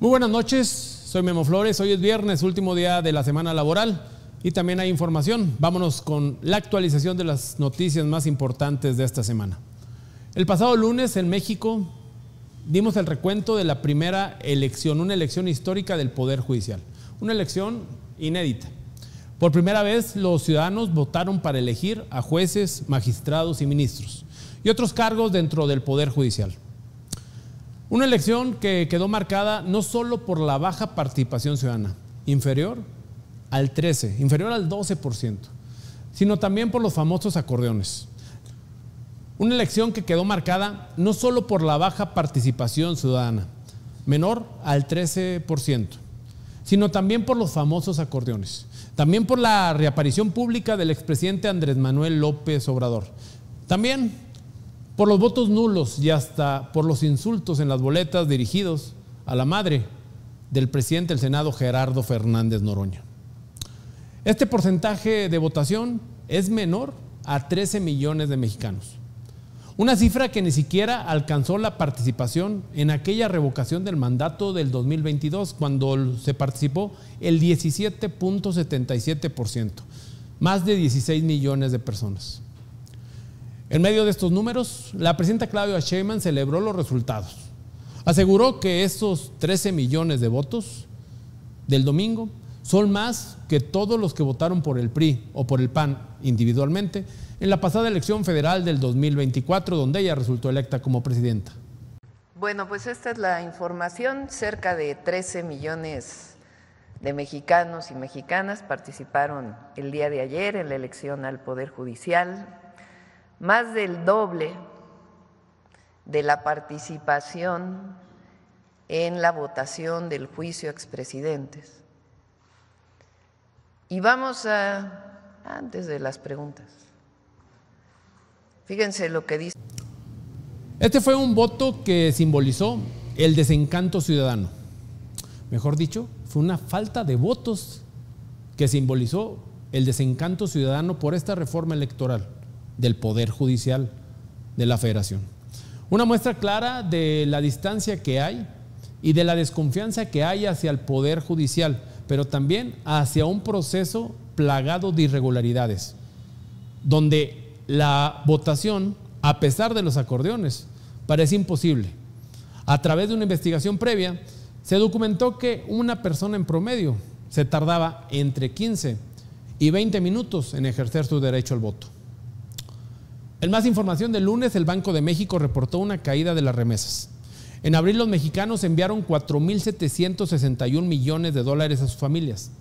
Muy buenas noches, soy Memo Flores. Hoy es viernes, último día de la semana laboral y también hay información. Vámonos con la actualización de las noticias más importantes de esta semana. El pasado lunes en México dimos el recuento de la primera elección, una elección histórica del Poder Judicial, una elección inédita. Por primera vez los ciudadanos votaron para elegir a jueces, magistrados y ministros y otros cargos dentro del Poder Judicial. Una elección que quedó marcada no solo por la baja participación ciudadana, inferior al 12%, sino también por los famosos acordeones. Una elección que quedó marcada no solo por la baja participación ciudadana, menor al 13%, sino también por los famosos acordeones. También por la reaparición pública del expresidente Andrés Manuel López Obrador. También por los votos nulos y hasta por los insultos en las boletas dirigidos a la madre del presidente del Senado, Gerardo Fernández Noroña. Este porcentaje de votación es menor a 13 millones de mexicanos. Una cifra que ni siquiera alcanzó la participación en aquella revocación del mandato del 2022, cuando se participó el 17.77%, más de 16 millones de personas. En medio de estos números, la presidenta Claudia Sheinbaum celebró los resultados. Aseguró que esos 13 millones de votos del domingo son más que todos los que votaron por el PRI o por el PAN individualmente en la pasada elección federal del 2024, donde ella resultó electa como presidenta. Bueno, pues esta es la información. Cerca de 13 millones de mexicanos y mexicanas participaron el día de ayer en la elección al Poder Judicial. Más del doble de la participación en la votación del juicio a expresidentes. Y vamos antes de las preguntas, fíjense lo que dice. Este fue un voto que simbolizó el desencanto ciudadano. Mejor dicho, fue una falta de votos que simbolizó el desencanto ciudadano por esta reforma electoral del Poder Judicial de la Federación. Una muestra clara de la distancia que hay y de la desconfianza que hay hacia el Poder Judicial, pero también hacia un proceso plagado de irregularidades, donde la votación, a pesar de los acordeones, parece imposible. A través de una investigación previa, se documentó que una persona en promedio se tardaba entre 15 y 20 minutos en ejercer su derecho al voto. En más información del lunes, el Banco de México reportó una caída de las remesas. En abril los mexicanos enviaron 4.761 millones de dólares a sus familias,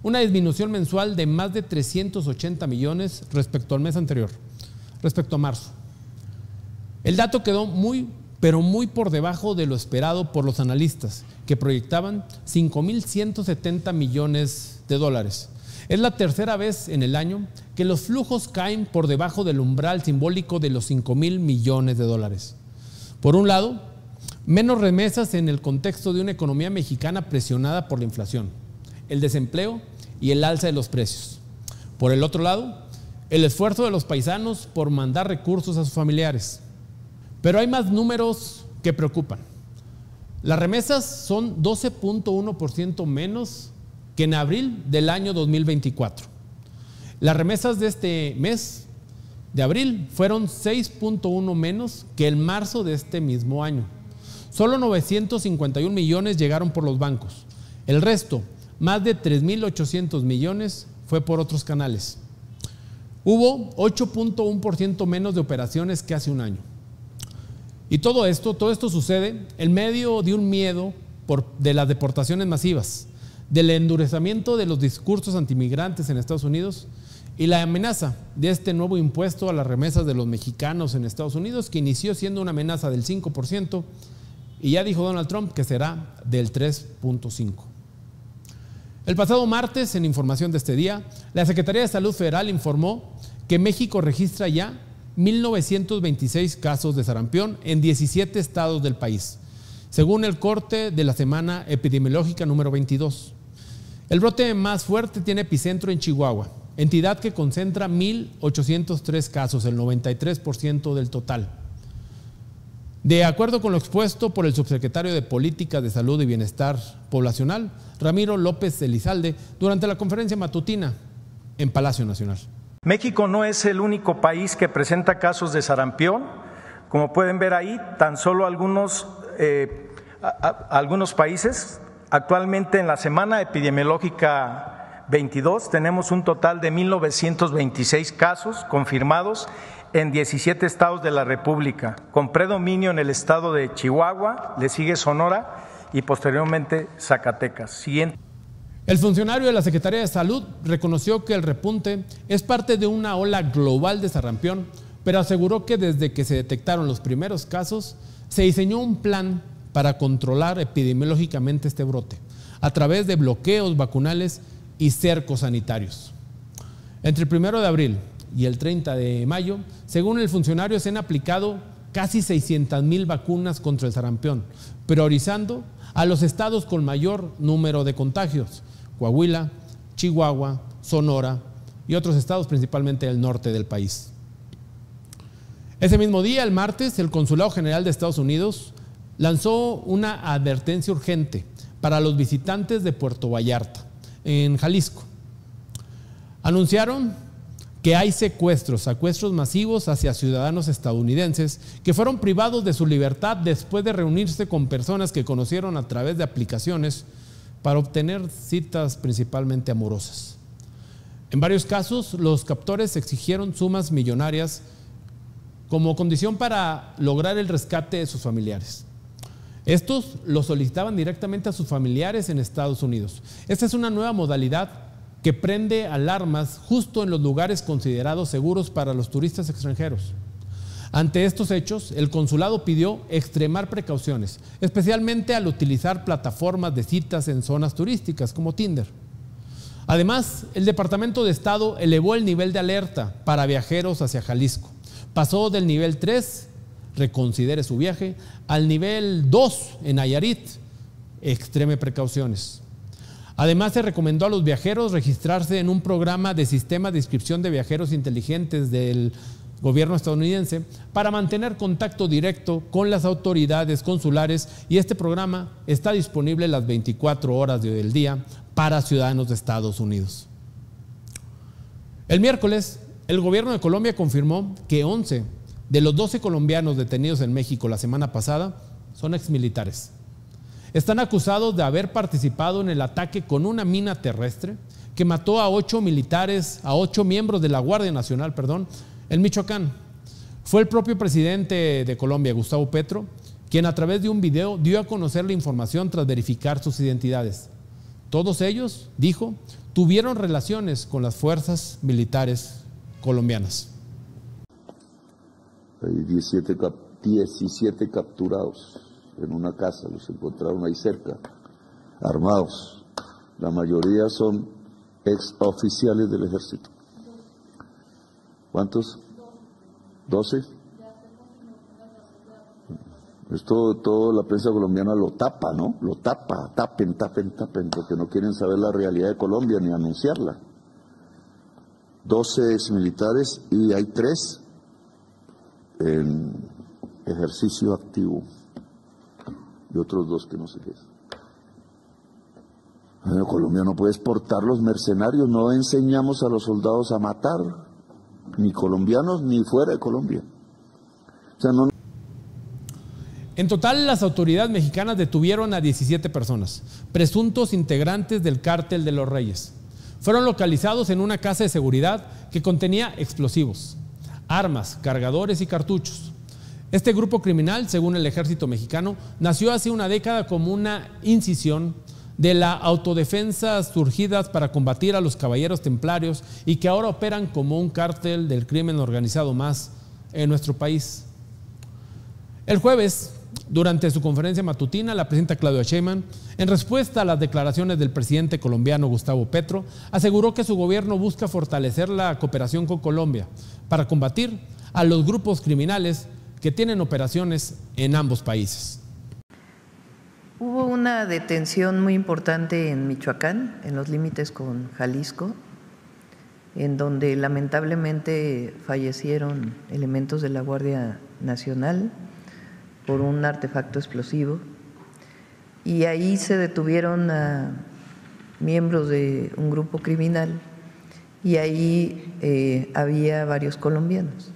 una disminución mensual de más de 380 millones respecto al mes anterior, respecto a marzo. El dato quedó muy por debajo de lo esperado por los analistas, que proyectaban 5.170 millones de dólares. Es la tercera vez en el año que los flujos caen por debajo del umbral simbólico de los 5.000 millones de dólares. Por un lado, menos remesas en el contexto de una economía mexicana presionada por la inflación, el desempleo y el alza de los precios. Por el otro lado, el esfuerzo de los paisanos por mandar recursos a sus familiares. Pero hay más números que preocupan. Las remesas son 12.1% menos que en abril del año 2024. Las remesas de este mes de abril fueron 6.1 menos que el marzo de este mismo año. Solo 951 millones llegaron por los bancos. El resto, más de 3.800 millones, fue por otros canales. Hubo 8.1% menos de operaciones que hace un año. Y todo esto sucede en medio de un miedo de las deportaciones masivas, del endurecimiento de los discursos antimigrantes en Estados Unidos y la amenaza de este nuevo impuesto a las remesas de los mexicanos en Estados Unidos, que inició siendo una amenaza del 5% y ya dijo Donald Trump que será del 3.5%. El pasado martes, en información de este día, la Secretaría de Salud Federal informó que México registra ya 1,926 casos de sarampión en 17 estados del país, según el corte de la semana epidemiológica número 22. El brote más fuerte tiene epicentro en Chihuahua, entidad que concentra 1,803 casos, el 93% del total. De acuerdo con lo expuesto por el subsecretario de Política de Salud y Bienestar Poblacional, Ramiro López Elizalde, durante la conferencia matutina en Palacio Nacional. México no es el único país que presenta casos de sarampión. Como pueden ver ahí, tan solo algunos países. Actualmente en la semana epidemiológica 22 tenemos un total de 1,926 casos confirmados en 17 estados de la República, con predominio en el estado de Chihuahua, le sigue Sonora y posteriormente Zacatecas. Siguiente. El funcionario de la Secretaría de Salud reconoció que el repunte es parte de una ola global de sarampión, pero aseguró que desde que se detectaron los primeros casos, se diseñó un plan para controlar epidemiológicamente este brote, a través de bloqueos vacunales y cercos sanitarios. Entre el 1 de abril y el 30 de mayo, según el funcionario, se han aplicado casi 600,000 vacunas contra el sarampión, priorizando a los estados con mayor número de contagios: Coahuila, Chihuahua, Sonora y otros estados, principalmente del norte del país. Ese mismo día, el martes, el Consulado General de Estados Unidos lanzó una advertencia urgente para los visitantes de Puerto Vallarta, en Jalisco. Anunciaron que hay secuestros masivos hacia ciudadanos estadounidenses que fueron privados de su libertad después de reunirse con personas que conocieron a través de aplicaciones para obtener citas principalmente amorosas. En varios casos, los captores exigieron sumas millonarias como condición para lograr el rescate de sus familiares. Estos lo solicitaban directamente a sus familiares en Estados Unidos. Esta es una nueva modalidad que prende alarmas justo en los lugares considerados seguros para los turistas extranjeros. Ante estos hechos, el consulado pidió extremar precauciones, especialmente al utilizar plataformas de citas en zonas turísticas como Tinder. Además, el Departamento de Estado elevó el nivel de alerta para viajeros hacia Jalisco. Pasó del nivel 3, reconsidere su viaje, al nivel 2 en Nayarit, extreme precauciones. Además, se recomendó a los viajeros registrarse en un programa de sistema de inscripción de viajeros inteligentes del gobierno estadounidense para mantener contacto directo con las autoridades consulares, y este programa está disponible las 24 horas del día para ciudadanos de Estados Unidos. El miércoles, el gobierno de Colombia confirmó que 11 de los 12 colombianos detenidos en México la semana pasada son exmilitares. Están acusados de haber participado en el ataque con una mina terrestre que mató a 8 miembros de la Guardia Nacional, en Michoacán. Fue el propio presidente de Colombia, Gustavo Petro, quien a través de un video dio a conocer la información tras verificar sus identidades. Todos ellos, dijo, tuvieron relaciones con las fuerzas militares colombianas. Hay 17 capturados en una casa, los encontraron ahí cerca, armados. La mayoría son exoficiales del ejército. ¿Cuántos? 12. Esto todo la prensa colombiana lo tapa, ¿no? Lo tapa, tapen, porque no quieren saber la realidad de Colombia ni anunciarla. 12 exmilitares y hay 3 en ejercicio activo y otros 2 que no sé qué es. Colombia no puede exportar los mercenarios, no enseñamos a los soldados a matar, ni colombianos ni fuera de Colombia. O sea, no. En total, las autoridades mexicanas detuvieron a 17 personas, presuntos integrantes del Cártel de los Reyes. Fueron localizados en una casa de seguridad que contenía explosivos, armas, cargadores y cartuchos. Este grupo criminal, según el ejército mexicano, nació hace una década como una incisión de la autodefensa surgidas para combatir a los caballeros templarios y que ahora operan como un cártel del crimen organizado más en nuestro país. El jueves, durante su conferencia matutina, la presidenta Claudia Sheinbaum, en respuesta a las declaraciones del presidente colombiano Gustavo Petro, aseguró que su gobierno busca fortalecer la cooperación con Colombia para combatir a los grupos criminales que tienen operaciones en ambos países. Hubo una detención muy importante en Michoacán, en los límites con Jalisco, en donde lamentablemente fallecieron elementos de la Guardia Nacional. por un artefacto explosivo, y ahí se detuvieron a miembros de un grupo criminal y ahí había varios colombianos.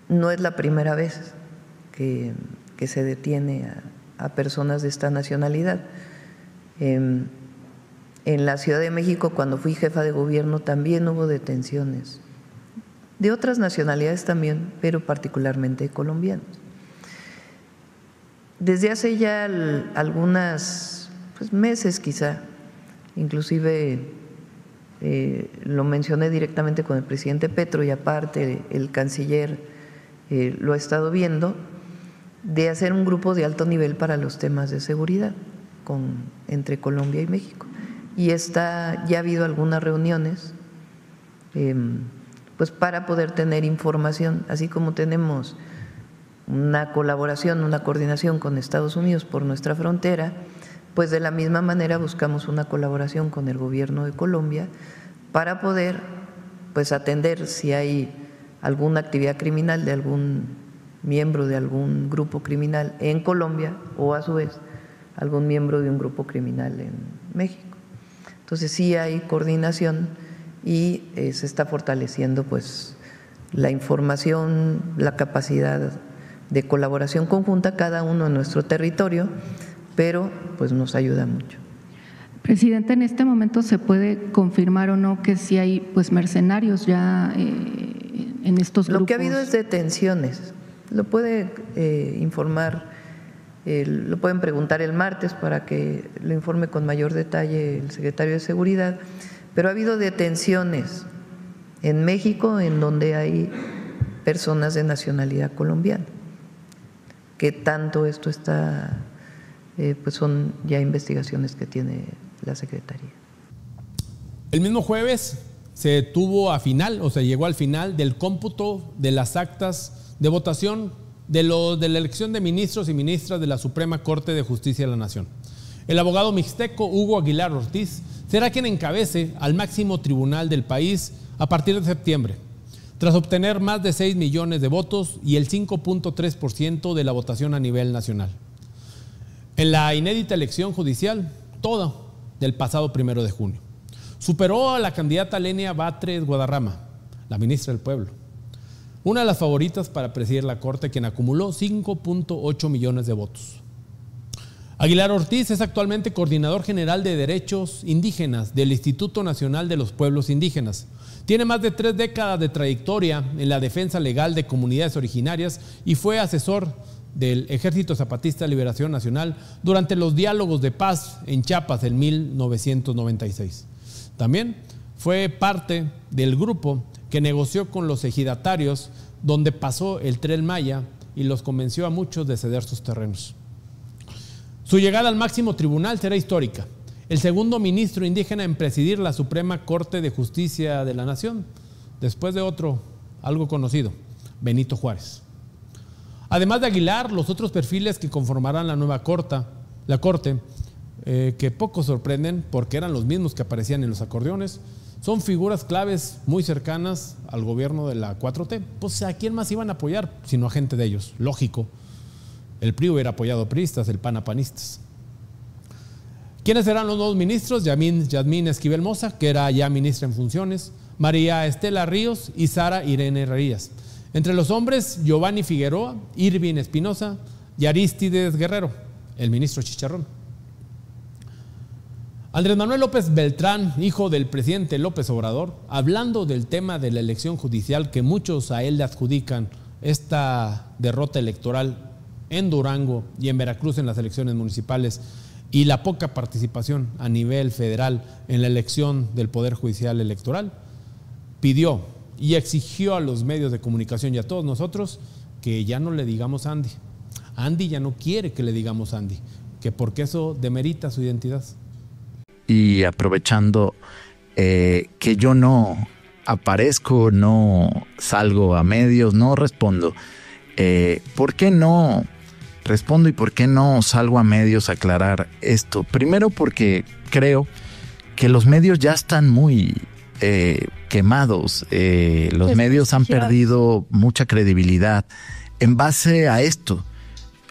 No es la primera vez que se detiene a personas de esta nacionalidad. En la Ciudad de México, cuando fui jefa de gobierno, también hubo detenciones de otras nacionalidades también, pero particularmente colombianos. Desde hace ya algunos meses quizá, inclusive lo mencioné directamente con el presidente Petro y aparte el canciller lo ha estado viendo, de hacer un grupo de alto nivel para los temas de seguridad entre Colombia y México. Y ya ha habido algunas reuniones pues para poder tener información, así como tenemos una colaboración, una coordinación con Estados Unidos por nuestra frontera, pues de la misma manera buscamos una colaboración con el gobierno de Colombia para poder pues atender si hay alguna actividad criminal de algún miembro de algún grupo criminal en Colombia o a su vez algún miembro de un grupo criminal en México. Entonces sí hay coordinación y se está fortaleciendo pues la información, la capacidad de colaboración conjunta, cada uno en nuestro territorio, pero pues nos ayuda mucho. Presidente, en este momento se puede confirmar o no que sí hay pues mercenarios ya en estos grupos. Lo que ha habido es detenciones. Lo puede informar, lo pueden preguntar el martes para que lo informe con mayor detalle el secretario de Seguridad, pero ha habido detenciones en México en donde hay personas de nacionalidad colombiana. Que tanto esto está, pues son ya investigaciones que tiene la Secretaría. El mismo jueves se llegó al final del cómputo de las actas de votación de la elección de ministros y ministras de la Suprema Corte de Justicia de la Nación. El abogado mixteco Hugo Aguilar Ortiz será quien encabece al máximo tribunal del país a partir de septiembre, tras obtener más de 6 millones de votos y el 5.3% de la votación a nivel nacional. En la inédita elección judicial, toda del pasado 1 de junio, superó a la candidata Lenia Batres Guadarrama, la ministra del Pueblo, una de las favoritas para presidir la Corte, quien acumuló 5.8 millones de votos. Aguilar Ortiz es actualmente coordinador general de derechos indígenas del Instituto Nacional de los Pueblos Indígenas. Tiene más de 3 décadas de trayectoria en la defensa legal de comunidades originarias y fue asesor del Ejército Zapatista de Liberación Nacional durante los diálogos de paz en Chiapas en 1996. También fue parte del grupo que negoció con los ejidatarios donde pasó el Tren Maya y los convenció a muchos de ceder sus terrenos. Su llegada al máximo tribunal será histórica. El segundo ministro indígena en presidir la Suprema Corte de Justicia de la Nación, después de otro, algo conocido, Benito Juárez. Además de Aguilar, los otros perfiles que conformarán la nueva Corte, que pocos sorprenden porque eran los mismos que aparecían en los acordeones, son figuras claves muy cercanas al gobierno de la 4T. Pues ¿a quién más iban a apoyar sino a gente de ellos? Lógico. El PRI hubiera apoyado a priistas, el PAN a panistas. ¿Quiénes serán los nuevos ministros? Yasmín Esquivel Moza, que era ya ministra en funciones, María Estela Ríos y Sara Irene Ríos. Entre los hombres, Giovanni Figueroa, Irving Espinosa y Arístides Guerrero, el ministro Chicharrón. Andrés Manuel López Beltrán, hijo del presidente López Obrador, hablando del tema de la elección judicial que muchos a él le adjudican esta derrota electoral en Durango y en Veracruz en las elecciones municipales y la poca participación a nivel federal en la elección del Poder Judicial Electoral, pidió y exigió a los medios de comunicación y a todos nosotros que ya no le digamos Andy. Andy ya no quiere que le digamos Andy, que porque eso demerita su identidad. Y aprovechando que yo no aparezco, no salgo a medios, no respondo, ¿por qué no respondo y por qué no salgo a medios a aclarar esto? Primero porque creo que los medios ya están muy quemados. Los medios han perdido mucha credibilidad en base a esto,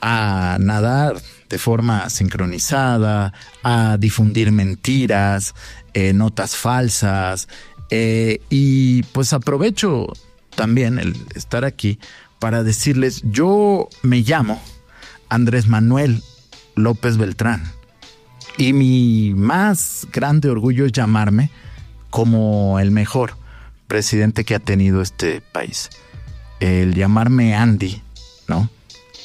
a nadar de forma sincronizada, a difundir mentiras, notas falsas. Y pues aprovecho también el estar aquí para decirles, yo me llamo Andrés Manuel López Beltrán y mi más grande orgullo es llamarme como el mejor presidente que ha tenido este país. El llamarme Andy, ¿no?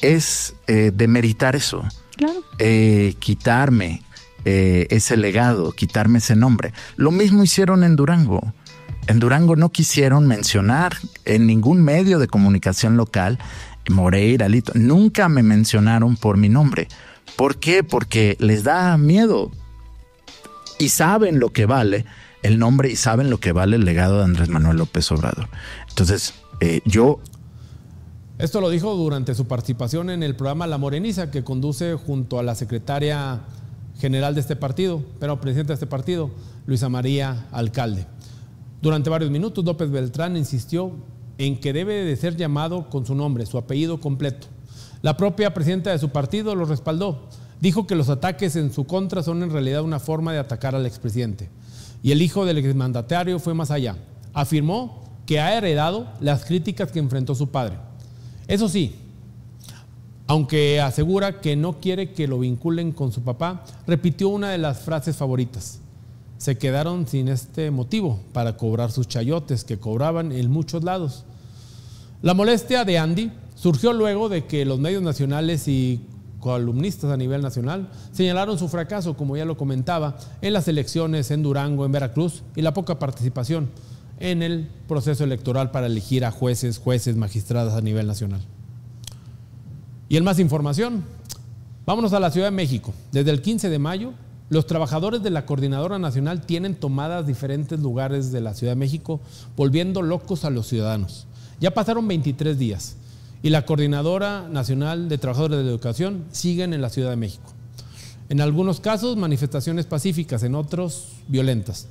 Es demeritar eso. Claro. Quitarme ese legado, quitarme ese nombre. Lo mismo hicieron en Durango. En Durango no quisieron mencionar en ningún medio de comunicación local Moreira, Alito. Nunca me mencionaron por mi nombre. ¿Por qué? Porque les da miedo. Y saben lo que vale el nombre y saben lo que vale el legado de Andrés Manuel López Obrador. Entonces, Esto lo dijo durante su participación en el programa La Moreniza, que conduce junto a la secretaria general de este partido, pero presidenta de este partido, Luisa María Alcalde. Durante varios minutos, López Beltrán insistió en que debe de ser llamado con su nombre, su apellido completo. La propia presidenta de su partido lo respaldó. Dijo que los ataques en su contra son en realidad una forma de atacar al expresidente. Y el hijo del exmandatario fue más allá. Afirmó que ha heredado las críticas que enfrentó su padre. Eso sí, aunque asegura que no quiere que lo vinculen con su papá, repitió una de las frases favoritas. Se quedaron sin este motivo para cobrar sus chayotes que cobraban en muchos lados. La molestia de Andy surgió luego de que los medios nacionales y columnistas a nivel nacional señalaron su fracaso, como ya lo comentaba, en las elecciones en Durango, en Veracruz, y la poca participación en el proceso electoral para elegir a jueces, magistradas a nivel nacional. Y en más información, vámonos a la Ciudad de México. Desde el 15 de mayo, los trabajadores de la Coordinadora Nacional tienen tomadas diferentes lugares de la Ciudad de México, volviendo locos a los ciudadanos. Ya pasaron 23 días y la Coordinadora Nacional de Trabajadores de la Educación siguen en la Ciudad de México. En algunos casos, manifestaciones pacíficas, en otros, violentas.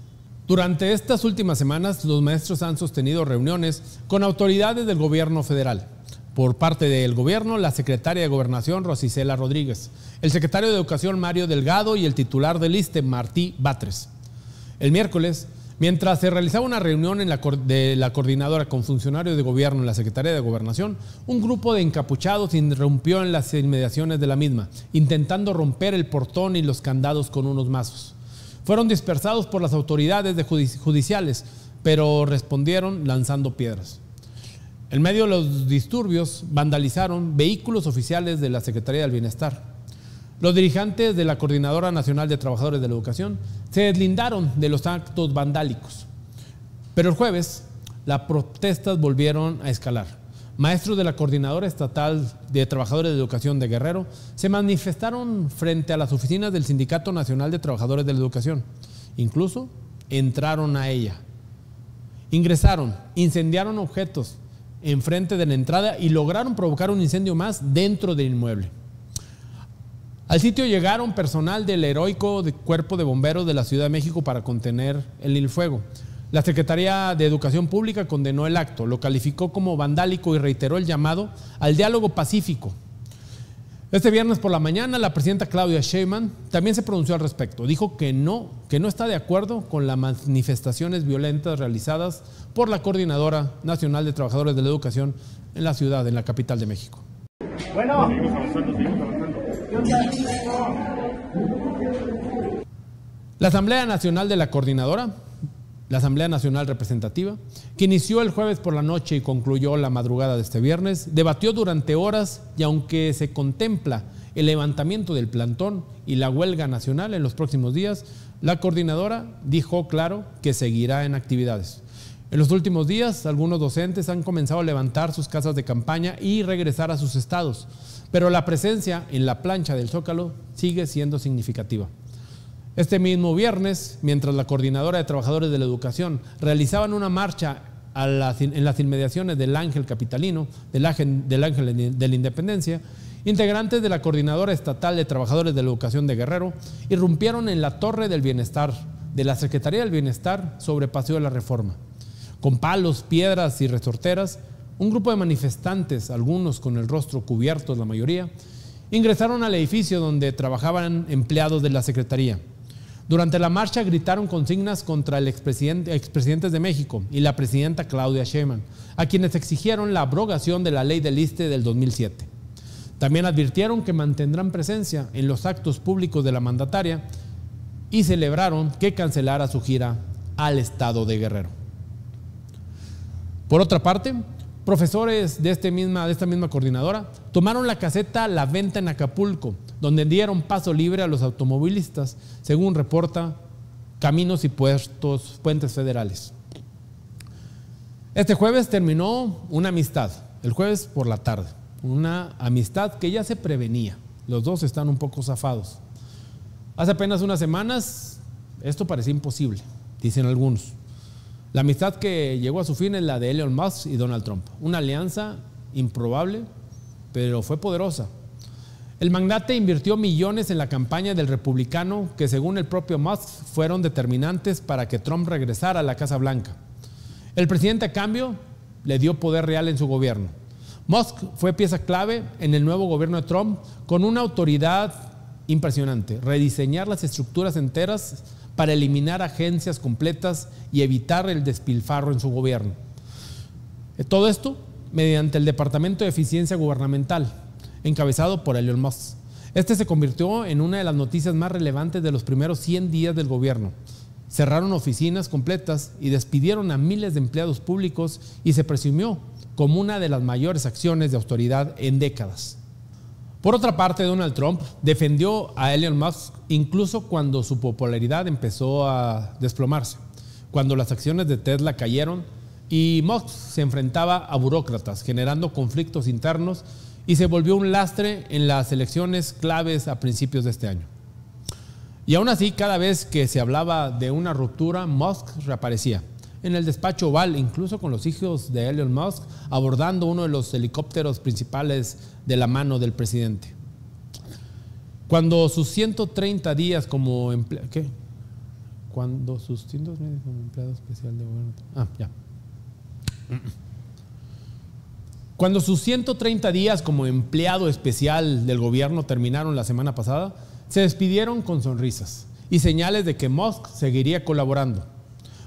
Durante estas últimas semanas, los maestros han sostenido reuniones con autoridades del gobierno federal. Por parte del gobierno, la secretaria de Gobernación, Rosicela Rodríguez, el secretario de Educación, Mario Delgado, y el titular del ISSSTE, Martí Batres. El miércoles, mientras se realizaba una reunión de la coordinadora con funcionarios de gobierno en la Secretaría de Gobernación, un grupo de encapuchados irrumpió en las inmediaciones de la misma, intentando romper el portón y los candados con unos mazos. Fueron dispersados por las autoridades judiciales, pero respondieron lanzando piedras. En medio de los disturbios, vandalizaron vehículos oficiales de la Secretaría del Bienestar. Los dirigentes de la Coordinadora Nacional de Trabajadores de la Educación se deslindaron de los actos vandálicos. Pero el jueves, las protestas volvieron a escalar. Maestros de la Coordinadora Estatal de Trabajadores de Educación de Guerrero se manifestaron frente a las oficinas del Sindicato Nacional de Trabajadores de la Educación. Incluso entraron a ella. Ingresaron, incendiaron objetos enfrente de la entrada y lograron provocar un incendio más dentro del inmueble. Al sitio llegaron personal del heroico Cuerpo de Bomberos de la Ciudad de México para contener el fuego. La Secretaría de Educación Pública condenó el acto, lo calificó como vandálico y reiteró el llamado al diálogo pacífico. Este viernes por la mañana, la presidenta Claudia Sheinbaum también se pronunció al respecto. Dijo que no está de acuerdo con las manifestaciones violentas realizadas por la Coordinadora Nacional de Trabajadores de la Educación en la ciudad, en la capital de México. Bueno. La Asamblea Nacional de la Coordinadora, la Asamblea Nacional Representativa, que inició el jueves por la noche y concluyó la madrugada de este viernes, debatió durante horas y aunque se contempla el levantamiento del plantón y la huelga nacional en los próximos días, la coordinadora dijo claro que seguirá en actividades. En los últimos días, algunos docentes han comenzado a levantar sus casas de campaña y regresar a sus estados, pero la presencia en la plancha del Zócalo sigue siendo significativa. Este mismo viernes, mientras la Coordinadora de Trabajadores de la Educación realizaban una marcha en las inmediaciones del Ángel Capitalino, del Ángel de la Independencia, integrantes de la Coordinadora Estatal de Trabajadores de la Educación de Guerrero irrumpieron en la Torre del Bienestar de la Secretaría del Bienestar sobre Paseo de la Reforma. Con palos, piedras y resorteras, un grupo de manifestantes, algunos con el rostro cubierto, la mayoría, ingresaron al edificio donde trabajaban empleados de la Secretaría. Durante la marcha gritaron consignas contra el expresidentes de México y la presidenta Claudia Sheinbaum, a quienes exigieron la abrogación de la ley del ISSSTE del 2007. También advirtieron que mantendrán presencia en los actos públicos de la mandataria y celebraron que cancelara su gira al estado de Guerrero. Por otra parte, profesores de esta misma coordinadora tomaron la caseta La Venta en Acapulco, donde dieron paso libre a los automovilistas, según reporta Caminos y Puentes Federales. Este jueves terminó una amistad, el jueves por la tarde, una amistad que ya se prevenía. Los dos están un poco zafados. Hace apenas unas semanas esto parecía imposible, dicen algunos. La amistad que llegó a su fin es la de Elon Musk y Donald Trump. Una alianza improbable, pero fue poderosa. El magnate invirtió millones en la campaña del republicano que, según el propio Musk, fueron determinantes para que Trump regresara a la Casa Blanca. El presidente, a cambio, le dio poder real en su gobierno. Musk fue pieza clave en el nuevo gobierno de Trump con una autoridad impresionante: rediseñar las estructuras enteras para eliminar agencias completas y evitar el despilfarro en su gobierno. Todo esto mediante el Departamento de Eficiencia Gubernamental, encabezado por Elon Musk. Este se convirtió en una de las noticias más relevantes de los primeros 100 días del gobierno. Cerraron oficinas completas y despidieron a miles de empleados públicos y se presumió como una de las mayores acciones de austeridad en décadas. Por otra parte, Donald Trump defendió a Elon Musk incluso cuando su popularidad empezó a desplomarse, cuando las acciones de Tesla cayeron y Musk se enfrentaba a burócratas, generando conflictos internos, y se volvió un lastre en las elecciones claves a principios de este año. Y aún así, cada vez que se hablaba de una ruptura, Musk reaparecía en el despacho Oval, incluso con los hijos de Elon Musk, abordando uno de los helicópteros principales de la mano del presidente. Cuando sus 130 días como empleado... ¿Qué? Cuando sus 130 días como empleado especial de gobierno... Cuando sus 130 días como empleado especial del gobierno terminaron la semana pasada, se despidieron con sonrisas y señales de que Musk seguiría colaborando.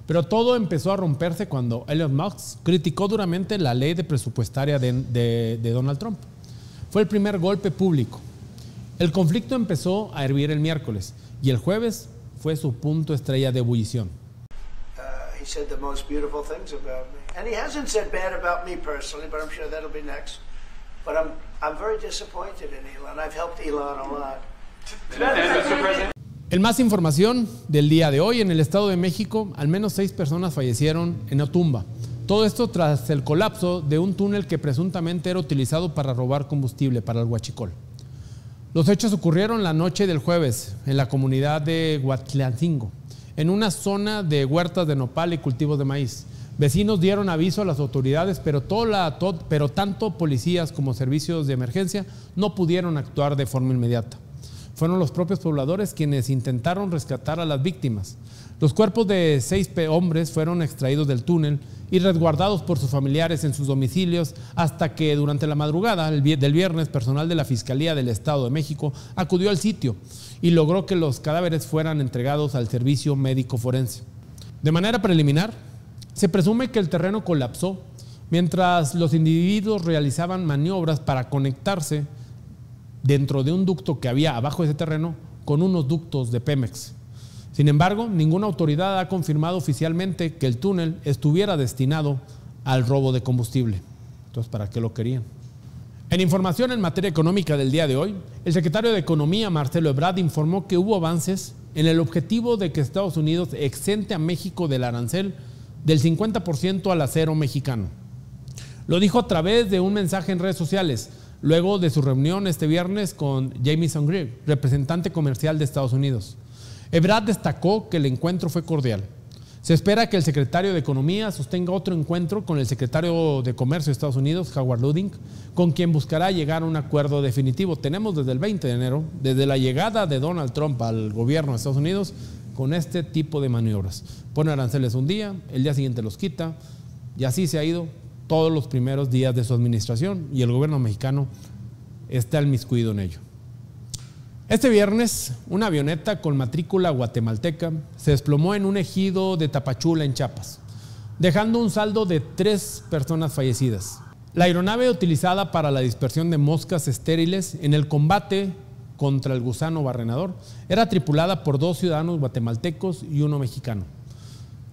Pero todo empezó a romperse cuando Elon Musk criticó duramente la ley presupuestaria de Donald Trump. Fue el primer golpe público. El conflicto empezó a hervir el miércoles y el jueves fue su punto estrella de ebullición. He said the most beautiful things about me. And he hasn't said bad about me personally, but I'm sure that'll be next. But I'm very disappointed in Elon. I've helped Elon a lot. En más información del día de hoy, en el Estado de México, al menos 6 personas fallecieron en Otumba. Todo esto tras el colapso de un túnel que presuntamente era utilizado para robar combustible para el huachicol. Los hechos ocurrieron la noche del jueves en la comunidad de Huatlancingo, en una zona de huertas de nopal y cultivos de maíz. Vecinos dieron aviso a las autoridades, pero tanto policías como servicios de emergencia no pudieron actuar de forma inmediata. Fueron los propios pobladores quienes intentaron rescatar a las víctimas. Los cuerpos de 6 hombres fueron extraídos del túnel y resguardados por sus familiares en sus domicilios hasta que durante la madrugada del viernes, personal de la Fiscalía del Estado de México acudió al sitio y logró que los cadáveres fueran entregados al servicio médico forense. De manera preliminar, se presume que el terreno colapsó mientras los individuos realizaban maniobras para conectarse dentro de un ducto que había abajo de ese terreno con unos ductos de Pemex. Sin embargo, ninguna autoridad ha confirmado oficialmente que el túnel estuviera destinado al robo de combustible. Entonces, ¿para qué lo querían? En información en materia económica del día de hoy, el secretario de Economía, Marcelo Ebrard, informó que hubo avances en el objetivo de que Estados Unidos exente a México del arancel del 50% al acero mexicano. Lo dijo a través de un mensaje en redes sociales, luego de su reunión este viernes con Jamieson Greer, representante comercial de Estados Unidos. Ebrard destacó que el encuentro fue cordial. Se espera que el secretario de Economía sostenga otro encuentro con el secretario de Comercio de Estados Unidos, Howard Lutnick, con quien buscará llegar a un acuerdo definitivo. Tenemos desde el 20 de enero, desde la llegada de Donald Trump al gobierno de Estados Unidos, con este tipo de maniobras. Pone aranceles un día, el día siguiente los quita, y así se ha ido todos los primeros días de su administración, y el gobierno mexicano está inmiscuido en ello. Este viernes, una avioneta con matrícula guatemalteca se desplomó en un ejido de Tapachula, en Chiapas, dejando un saldo de 3 personas fallecidas. La aeronave utilizada para la dispersión de moscas estériles en el combate contra el gusano barrenador era tripulada por 2 ciudadanos guatemaltecos y 1 mexicano.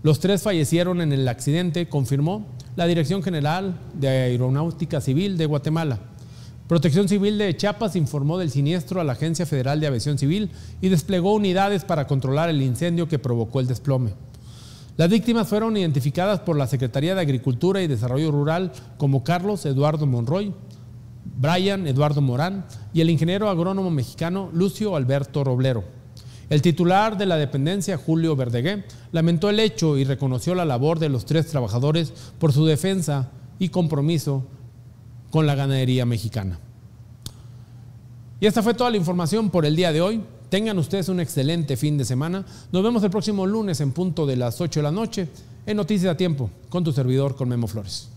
Los 3 fallecieron en el accidente, confirmó la Dirección General de Aeronáutica Civil de Guatemala. Protección Civil de Chiapas informó del siniestro a la Agencia Federal de Aviación Civil y desplegó unidades para controlar el incendio que provocó el desplome. Las víctimas fueron identificadas por la Secretaría de Agricultura y Desarrollo Rural como Carlos Eduardo Monroy, Brian Eduardo Morán y el ingeniero agrónomo mexicano Lucio Alberto Roblero. El titular de la dependencia, Julio Verdegué, lamentó el hecho y reconoció la labor de los 3 trabajadores por su defensa y compromiso con la ganadería mexicana. Y esta fue toda la información por el día de hoy. Tengan ustedes un excelente fin de semana. Nos vemos el próximo lunes en punto de las 8 de la noche en Noticias a Tiempo con tu servidor, con Memo Flores.